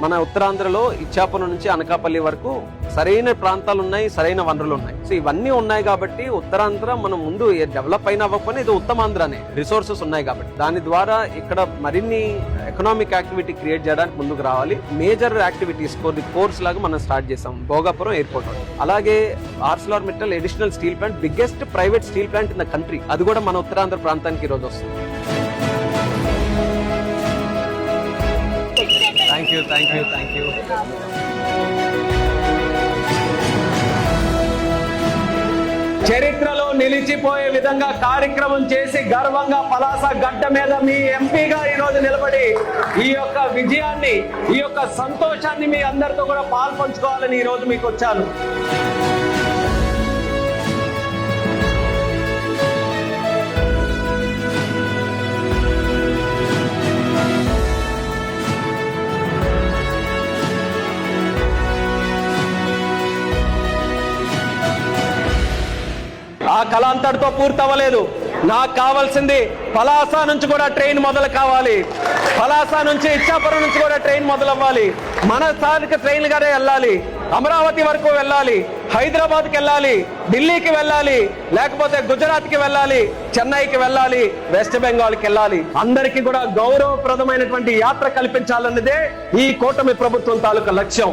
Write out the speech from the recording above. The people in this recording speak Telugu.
మన ఉత్తరాంధ్రలో ఇచ్చాపురం నుంచి అనకాపల్లి వరకు సరైన ప్రాంతాలు ఉన్నాయి, సరైన వనరులు ఉన్నాయి. సో ఇవన్నీ ఉన్నాయి కాబట్టి ఉత్తరాంధ్ర మనం ముందు డెవలప్ అయినా అవ్వకపోయినా ఇది ఉత్తమాంధ్రనే రిసోర్సెస్ ఉన్నాయి కాబట్టి దాని ద్వారా ఇక్కడ మరిన్ని ఎకనామిక్ యాక్టివిటీ క్రియేట్ చేయడానికి ముందుకు రావాలి. మేజర్ యాక్టివిటీస్ కోర్స్ లాగా మనం స్టార్ట్ చేసాం భోగాపురం ఎయిర్పోర్ట్. అలాగే Arcelor Mittal additional steel plant, biggest private steel plant in the country, అది కూడా మన ఉత్తరాంధ్ర ప్రాంతానికి ఈ రోజు వస్తుంది. Thank you. చరిత్రలో నిలిచిపోయే విధంగా కార్యక్రమం చేసి గర్వంగా పలాస గడ్డ మీద మీ ఎంపీగా ఈ రోజు నిలబడి ఈ యొక్క విజయాన్ని, ఈ యొక్క సంతోషాన్ని మీ అందరితో కూడా పాల్పంచుకోవాలని ఈ రోజు మీకు వచ్చాను. ఆ కళ అంతటితో పూర్తవ్వలేదు. నాకు కావాల్సింది పలాస నుంచి కూడా ట్రైన్ మొదలు కావాలి, పలాస నుంచి ఇచ్చాపురం నుంచి కూడా ట్రైన్ మొదలవ్వాలి, మన స్థానిక ట్రైన్లుగానే వెళ్ళాలి, అమరావతి వరకు వెళ్ళాలి, హైదరాబాద్కి వెళ్ళాలి, ఢిల్లీకి వెళ్ళాలి, లేకపోతే గుజరాత్కి వెళ్ళాలి, చెన్నైకి వెళ్ళాలి, వెస్ట్ బెంగాల్కి వెళ్ళాలి. అందరికీ కూడా గౌరవప్రదమైనటువంటి యాత్ర కల్పించాలన్నదే ఈ కూటమి ప్రభుత్వం తాలూకా లక్ష్యం.